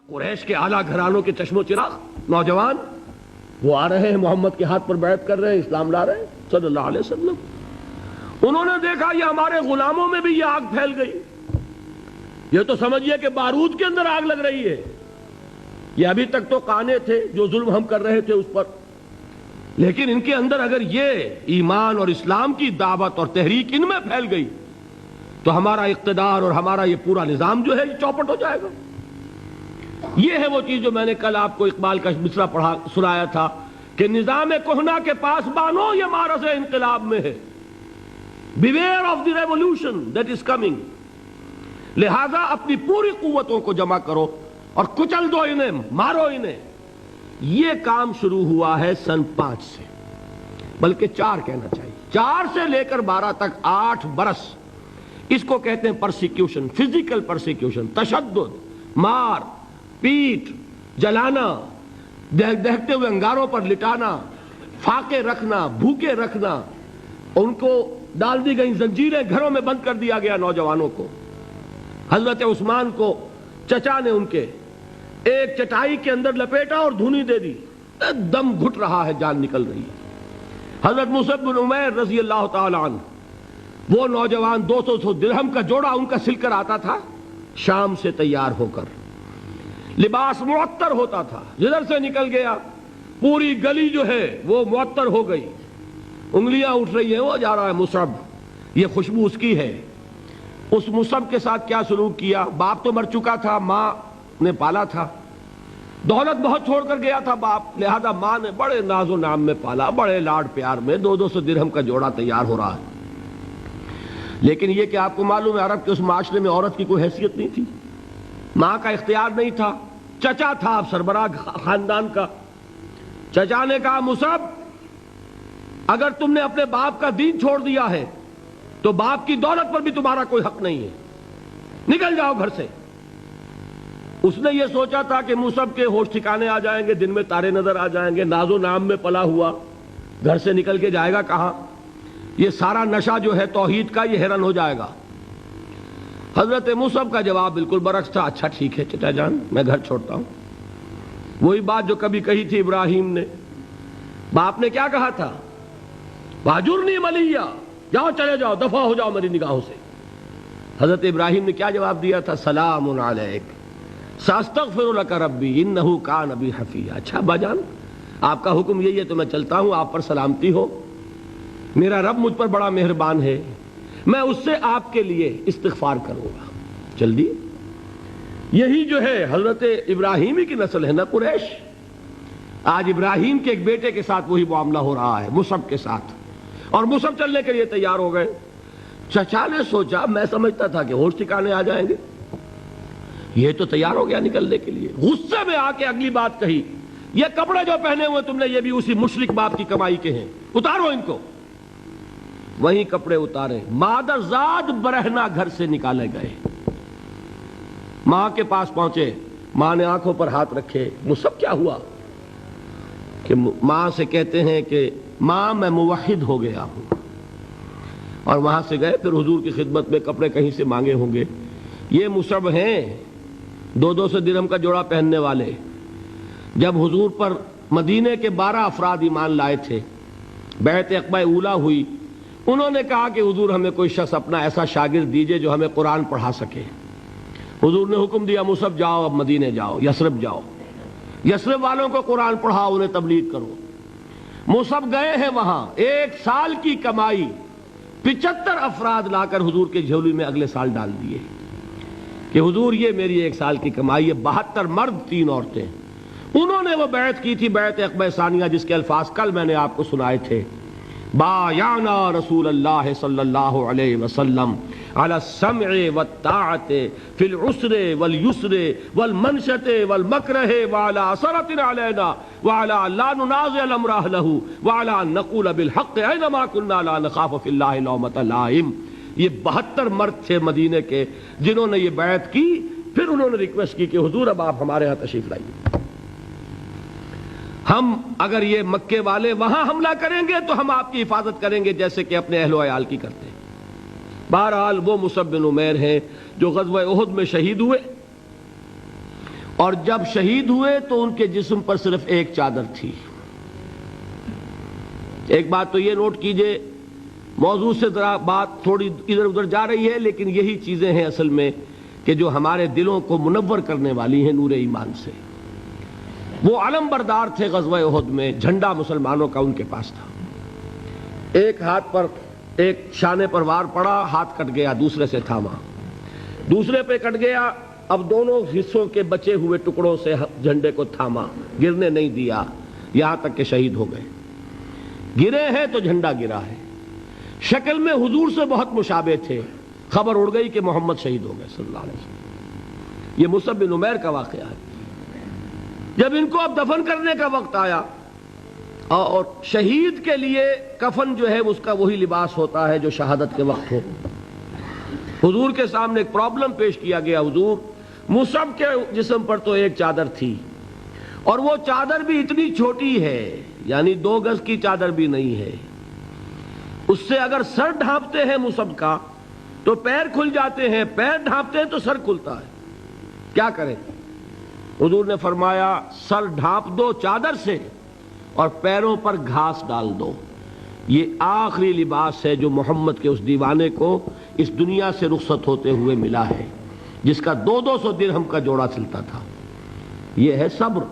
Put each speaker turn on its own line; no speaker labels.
قریش کے اعلیٰ گھرانوں کے چشم و چراغ نوجوان وہ آ رہے ہیں، محمد کے ہاتھ پر بیعت کر رہے ہیں، اسلام لا رہے ہیں صلی اللہ علیہ وسلم۔ انہوں نے دیکھا یہ ہمارے غلاموں میں بھی یہ آگ پھیل گئی، یہ تو سمجھئے کہ بارود کے اندر آگ لگ رہی ہے۔ یہ ابھی تک تو قانے تھے جو ظلم ہم کر رہے تھے اس پر، لیکن ان کے اندر اگر یہ ایمان اور اسلام کی دعوت اور تحریک ان میں پھیل گئی تو ہمارا اقتدار اور ہمارا یہ پورا نظام جو ہے یہ چوپٹ ہو جائے گا۔ یہ ہے وہ چیز جو میں نے کل آپ کو اقبال کا مصرع سنایا تھا کہ نظام کہنا کے پاس بانو یہ معرض انقلاب میں ہے، beware of the revolution that is coming. لہذا اپنی پوری قوتوں کو جمع کرو اور کچل دو انہیں، مارو انہیں۔ یہ کام شروع ہوا ہے سن 5 سے، بلکہ 4 کہنا چاہیے، 4 سے لے کر 12 تک 8 برس اس کو کہتے ہیں پرسیکیوشن، فزیکل پرسیکیوشن، تشدد، مار پیٹ، جلانا، دہتے ہوئے انگاروں پر لٹانا، فاقے رکھنا، بھوکے رکھنا، ان کو ڈال دی گئی زنجیریں، گھروں میں بند کر دیا گیا نوجوانوں کو۔ حضرت عثمان کو چچا نے ان کے ایک چٹائی کے اندر لپیٹا اور دھونی دے دی، دم گھٹ رہا ہے، جان نکل رہی ہے۔ حضرت مصعب بن عمیر رضی اللہ تعالی عنہ، وہ نوجوان 200 درہم کا جوڑا ان کا سل کر آتا تھا شام سے تیار ہو کر، لباس معطر ہوتا تھا، جدھر سے نکل گیا پوری گلی جو ہے وہ معطر ہو گئی، انگلیاں اٹھ رہی ہیں، وہ جا رہا ہے مصعب، یہ خوشبو اس کی ہے۔ اس مصعب کے ساتھ کیا سلوک کیا؟ باپ تو مر چکا تھا، ماں نے پالا تھا، دولت بہت چھوڑ کر گیا تھا باپ، لہذا ماں نے بڑے ناز و نام میں پالا، بڑے لاڈ پیار میں، 200 درہم کا جوڑا تیار ہو رہا ہے۔ لیکن یہ کہ آپ کو معلوم ہے عرب کے اس معاشرے میں عورت کی کوئی حیثیت نہیں تھی، ماں کا اختیار نہیں تھا، چچا تھا اب سربراہ خاندان کا۔ چچا نے کہا مصعب اگر تم نے اپنے باپ کا دین چھوڑ دیا ہے تو باپ کی دولت پر بھی تمہارا کوئی حق نہیں ہے، نکل جاؤ گھر سے۔ اس نے یہ سوچا تھا کہ مصعب کے ہوش ٹھکانے آ جائیں گے، دن میں تارے نظر آ جائیں گے، ناز و نام میں پلا ہوا گھر سے نکل کے جائے گا کہاں، یہ سارا نشہ جو ہے توحید کا یہ حیران ہو جائے گا۔ حضرت مصعب کا جواب بالکل برعکس تھا، اچھا ٹھیک ہے چچا جان، میں گھر چھوڑتا ہوں۔ وہی بات جو کبھی کہی تھی ابراہیم نے، باپ نے کیا کہا تھا؟ واجرنی ملیہ، جاؤ چلے جاؤ، دفع ہو جاؤ میری نگاہوں سے۔ حضرت ابراہیم نے کیا جواب دیا تھا؟ سلام علیک ساستغفر لک ربی انہ کان بی حفیہ۔ اچھا ابا جان آپ کا حکم یہی ہے تو میں چلتا ہوں، آپ پر سلامتی ہو، میرا رب مجھ پر بڑا مہربان ہے، میں اس سے آپ کے لیے استغفار کروں گا۔ جلدی یہی جو ہے حضرت ابراہیمی کی نسل ہے نا قریش۔ آج ابراہیم کے ایک بیٹے کے ساتھ وہی معاملہ ہو رہا ہے، مصعب کے ساتھ، اور مصعب چلنے کے لیے تیار ہو گئے۔ چچا نے سوچا میں سمجھتا تھا کہ ہوش ٹھکانے آ جائیں گے، یہ تو تیار ہو گیا نکلنے کے لیے۔ غصے میں آ کے اگلی بات کہی، یہ کپڑے جو پہنے ہوئے تم نے یہ بھی اسی مشرک باپ کی کمائی کے ہیں، اتارو ان کو۔ وہیں کپڑے اتارے، مادر زاد برہنہ گھر سے نکالے گئے، ماں کے پاس پہنچے، ماں نے آنکھوں پر ہاتھ رکھے۔ مصعب کیا ہوا کہ ماں سے کہتے ہیں کہ ماں میں موحد ہو گیا ہوں، اور وہاں سے گئے پھر حضور کی خدمت میں، کپڑے کہیں سے مانگے ہوں گے۔ یہ مصعب ہیں 200 درہم کا جوڑا پہننے والے، جب حضور پر مدینے کے 12 افراد ایمان لائے تھے، بیعت عقبہ اولیٰ ہوئی، انہوں نے کہا کہ حضور ہمیں کوئی شخص اپنا ایسا شاگرد دیجئے جو ہمیں قرآن پڑھا سکے۔ حضور نے حکم دیا مصعب جاؤ، اب مدینے جاؤ، یثرب جاؤ، یثرب والوں کو قرآن پڑھاؤ، انہیں تبلیغ کرو۔ مصعب گئے ہیں وہاں، 1 سال کی کمائی 75 افراد لا کر حضور کے جھولی میں اگلے سال ڈال دیے کہ حضور یہ میری 1 سال کی کمائی ہے۔ 72 مرد 3 عورتیں، انہوں نے وہ بیعت کی تھی، بیعت عقبہ ثانیہ، جس کے الفاظ کل میں نے آپ کو سنائے تھے، بایعنا رسول اللہ صلی اللہ علیہ وسلم علی السمع والطاعت فی العسر والیسر والمنشط والمکرہ وعلی اثرۃ علینا وعلی لا ننازع الامر اہلہ وعلی ان نقول بالحق اینما کنا لا نخاف فی اللہ لومۃ لائم۔ یہ 72 مرد تھے مدینے کے جنہوں نے یہ بیعت کی۔ پھر انہوں نے ریکویسٹ کی کہ حضور اب آپ ہمارے ہاں تشریف لائیے، ہم اگر یہ مکے والے وہاں حملہ کریں گے تو ہم آپ کی حفاظت کریں گے جیسے کہ اپنے اہل و عیال کی کرتے ہیں۔ بہرحال وہ مصعب بن عمیر ہیں جو غزوہ احد میں شہید ہوئے، اور جب شہید ہوئے تو ان کے جسم پر صرف ایک چادر تھی۔ ایک بات تو یہ نوٹ کیجئے، موضوع سے ذرا بات تھوڑی ادھر ادھر جا رہی ہے، لیکن یہی چیزیں ہیں اصل میں کہ جو ہمارے دلوں کو منور کرنے والی ہیں نور ایمان سے۔ وہ علم بردار تھے غزوہ احد میں، جھنڈا مسلمانوں کا ان کے پاس تھا۔ ایک ہاتھ پر ایک شانے پر وار پڑا، ہاتھ کٹ گیا، دوسرے سے تھاما، دوسرے پہ کٹ گیا، اب دونوں حصوں کے بچے ہوئے ٹکڑوں سے جھنڈے کو تھاما، گرنے نہیں دیا، یہاں تک کہ شہید ہو گئے۔ گرے ہیں تو جھنڈا گرا ہے۔ شکل میں حضور سے بہت مشابہ تھے، خبر اڑ گئی کہ محمد شہید ہو گئے صلی اللہ علیہ وسلم۔ یہ مصعب بن عمیر کا واقعہ ہے۔ جب ان کو اب دفن کرنے کا وقت آیا، اور شہید کے لیے کفن جو ہے اس کا وہی لباس ہوتا ہے جو شہادت کے وقت ہو، حضور کے سامنے ایک پرابلم پیش کیا گیا۔ حضور، مصعب کے جسم پر تو ایک چادر تھی، اور وہ چادر بھی اتنی چھوٹی ہے، یعنی 2 گز کی چادر بھی نہیں ہے، اس سے اگر سر ڈھانپتے ہیں مصعب کا تو پیر کھل جاتے ہیں، پیر ڈھانپتے ہیں تو سر کھلتا ہے، کیا کریں؟ حضور نے فرمایا سر ڈھانپ دو چادر سے اور پیروں پر گھاس ڈال دو۔ یہ آخری لباس ہے جو محمد کے اس دیوانے کو اس دنیا سے رخصت ہوتے ہوئے ملا ہے، جس کا 200 درہم کا جوڑا چلتا تھا۔ یہ ہے صبر۔